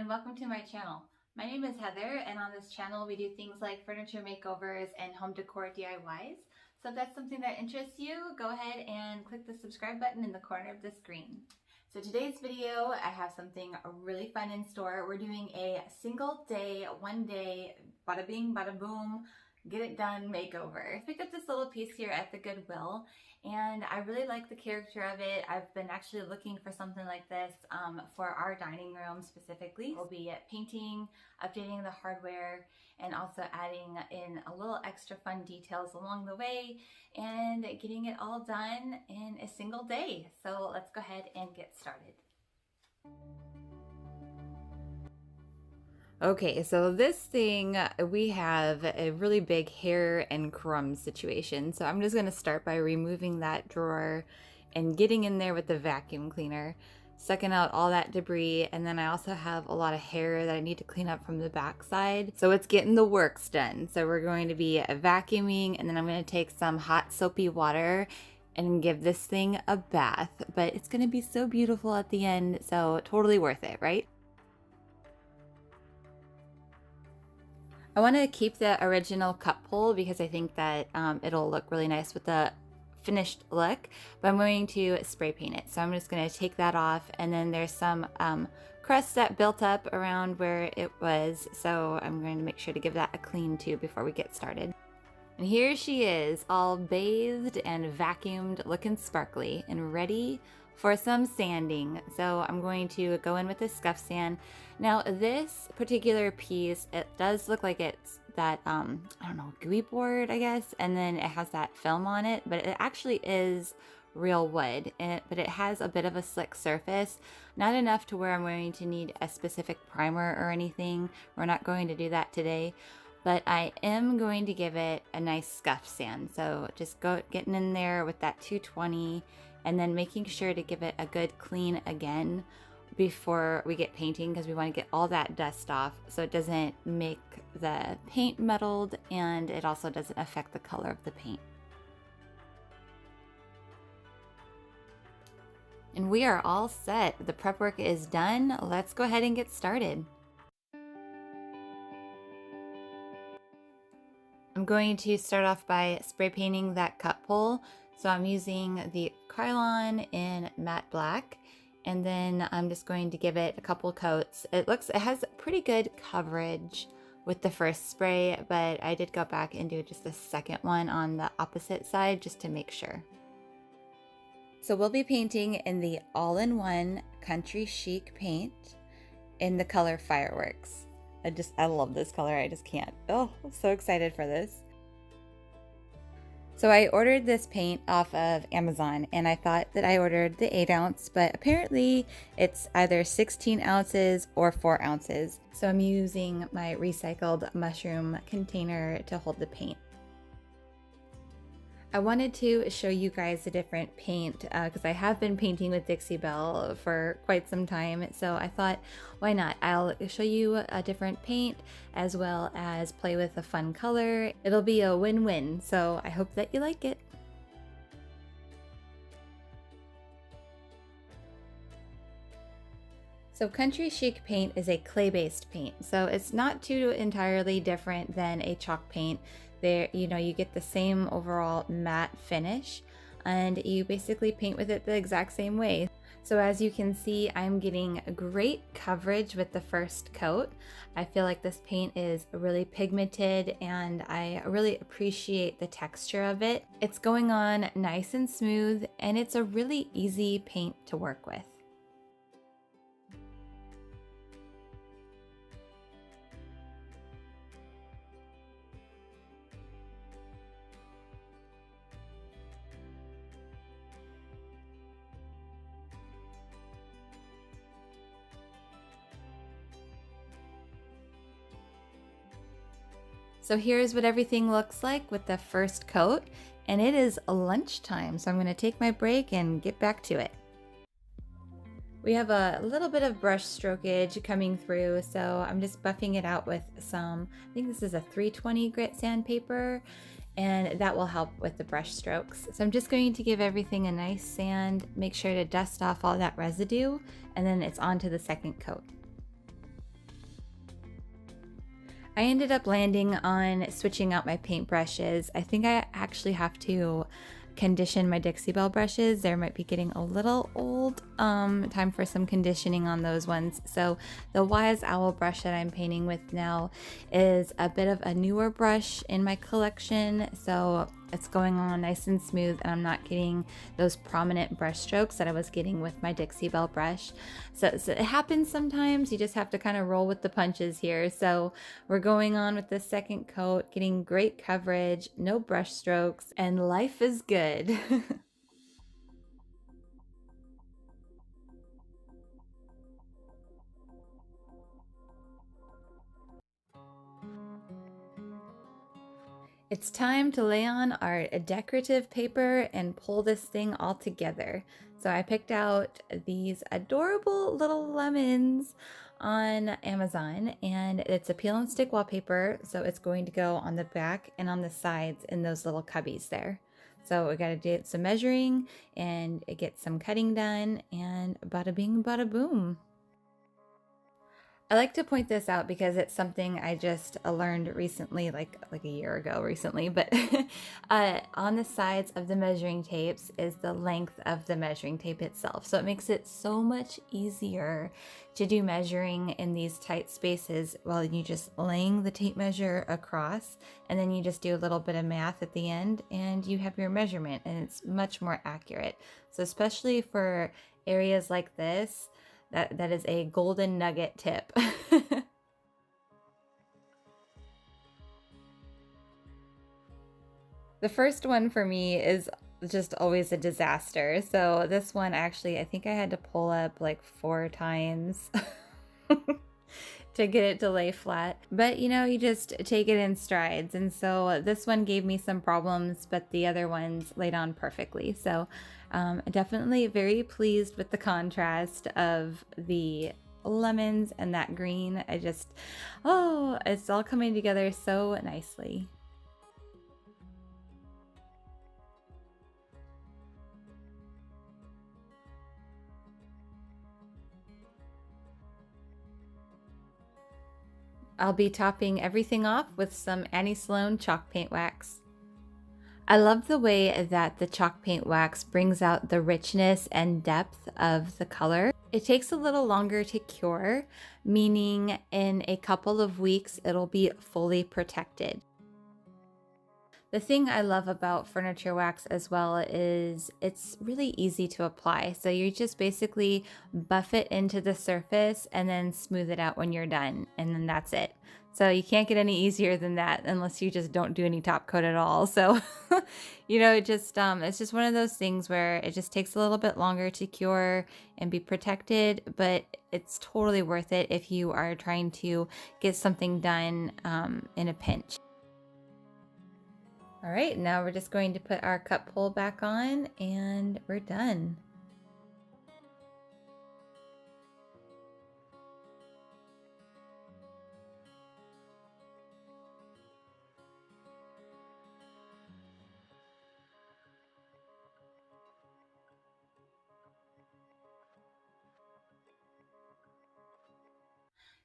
and welcome to my channel. My name is Heather, and on this channel we do things like furniture makeovers and home decor DIYs. So if that's something that interests you, go ahead and click the subscribe button in the corner of the screen. So today's video, I have something really fun in store. We're doing a single day, one day, bada bing, bada boom, get it done makeover. I picked up this little piece here at the Goodwill, and I really like the character of it. I've been actually looking for something like this for our dining room specifically. We'll be painting, updating the hardware, and also adding in a little extra fun details along the way and getting it all done in a single day. So let's go ahead and get started. Okay, so this thing, we have a really big hair and crumb situation. So I'm just gonna start by removing that drawer and getting in there with the vacuum cleaner, sucking out all that debris. And then I also have a lot of hair that I need to clean up from the backside. So it's getting the works done. So we're going to be vacuuming, and then I'm gonna take some hot soapy water and give this thing a bath. But it's gonna be so beautiful at the end, so totally worth it, right? I want to keep the original cup pull because I think that it'll look really nice with the finished look, but I'm going to spray paint it. So I'm just going to take that off, and then there's some crust that built up around where it was, so I'm going to make sure to give that a clean too before we get started. And here she is, all bathed and vacuumed, looking sparkly and ready for some sanding. So I'm going to go in with a scuff sand. Now this particular piece, it does look like it's that, I don't know, gooey board, I guess, and then it has that film on it, but it actually is real wood, but it has a bit of a slick surface, not enough to where I'm going to need a specific primer or anything. We're not going to do that today, but I am going to give it a nice scuff sand. So just getting in there with that 220 and then making sure to give it a good clean again before we get painting, because we want to get all that dust off so it doesn't make the paint muddled, and it also doesn't affect the color of the paint. And we are all set. The prep work is done. Let's go ahead and get started. I'm going to start off by spray painting that cup pull. So I'm using the Krylon in matte black, and then I'm just going to give it a couple coats. It has pretty good coverage with the first spray, but I did go back and do just a second one on the opposite side just to make sure. So we'll be painting in the all-in-one Country Chic paint in the color Fireworks. I love this color. I just can't. Oh, I'm so excited for this. So I ordered this paint off of Amazon, and I thought that I ordered the 8 ounce, but apparently it's either 16 ounces or 4 ounces. So I'm using my recycled mushroom container to hold the paint. I wanted to show you guys a different paint because I have been painting with Dixie Belle for quite some time. So I thought, why not? I'll show you a different paint as well as play with a fun color. It'll be a win-win. So I hope that you like it. So Country Chic paint is a clay-based paint. So it's not too entirely different than a chalk paint. There, you get the same overall matte finish, and you basically paint with it the exact same way. So as you can see, I'm getting great coverage with the first coat. I feel like this paint is really pigmented, and I really appreciate the texture of it. It's going on nice and smooth, and it's a really easy paint to work with. So here's what everything looks like with the first coat, and it is lunchtime, so I'm going to take my break and get back to it. We have a little bit of brush strokage coming through, so I'm just buffing it out with some, I think this is a 320 grit sandpaper, and that will help with the brush strokes. So I'm just going to give everything a nice sand, make sure to dust off all that residue, and then it's on to the second coat. I ended up landing on switching out my paintbrushes. I think I actually have to condition my Dixie Belle brushes. They might be getting a little old. Time for some conditioning on those ones. So the Wise Owl brush that I'm painting with now is a bit of a newer brush in my collection. So it's going on nice and smooth, and I'm not getting those prominent brush strokes that I was getting with my Dixie Belle brush. So it happens sometimes. You just have to kind of roll with the punches here. So we're going on with the second coat, getting great coverage, no brush strokes, and life is good. It's time to lay on our decorative paper and pull this thing all together. So I picked out these adorable little lemons on Amazon, and it's a peel and stick wallpaper. So it's going to go on the back and on the sides in those little cubbies there. So we got to do some measuring and get some cutting done, and bada bing, bada boom. I like to point this out because it's something I just learned recently, like a year ago recently, but on the sides of the measuring tapes is the length of the measuring tape itself. So it makes it so much easier to do measuring in these tight spaces while you just laying the tape measure across, and then you just do a little bit of math at the end and you have your measurement, and it's much more accurate. So especially for areas like this, that is a golden nugget tip. The first one for me is just always a disaster. So this one actually, I think I had to pull up like 4 times to get it to lay flat. But you know, you just take it in strides. And so this one gave me some problems, but the other ones laid on perfectly. So definitely very pleased with the contrast of the lemons and that green. Oh, it's all coming together so nicely. I'll be topping everything off with some Annie Sloan chalk paint wax. I love the way that the chalk paint wax brings out the richness and depth of the color. It takes a little longer to cure, meaning in a couple of weeks it'll be fully protected. The thing I love about furniture wax as well is it's really easy to apply. So you just basically buff it into the surface and then smooth it out when you're done, and then that's it. So you can't get any easier than that unless you just don't do any top coat at all. So, you know, it's just one of those things where it just takes a little bit longer to cure and be protected, but it's totally worth it if you are trying to get something done in a pinch. All right, now we're just going to put our cup pull back on and we're done.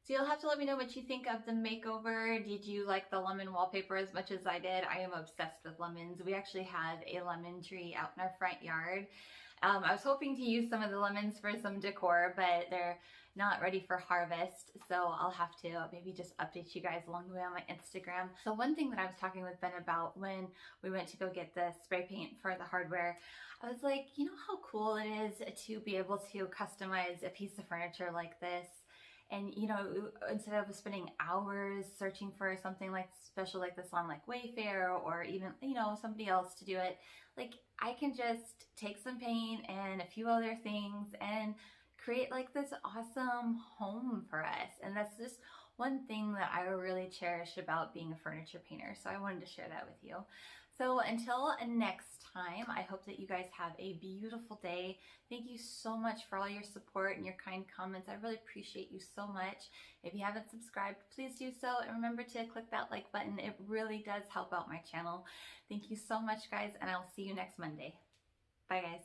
So you'll have to let me know what you think of the makeover. Did you like the lemon wallpaper as much as I did? I am obsessed with lemons. We actually have a lemon tree out in our front yard. I was hoping to use some of the lemons for some decor, but they're not ready for harvest. So I'll have to maybe just update you guys along the way on my Instagram. So one thing that I was talking with Ben about when we went to go get the spray paint for the hardware, I was like, you know how cool it is to be able to customize a piece of furniture like this? And you know, instead of spending hours searching for something like special like this on like Wayfair, or even, you know, somebody else to do it, like I can just take some paint and a few other things and create like this awesome home for us. And that's just one thing that I really cherish about being a furniture painter. So I wanted to share that with you. So until next time, I hope that you guys have a beautiful day. Thank you so much for all your support and your kind comments. I really appreciate you so much. If you haven't subscribed, please do so. And remember to click that like button. It really does help out my channel. Thank you so much, guys, and I'll see you next Monday. Bye, guys.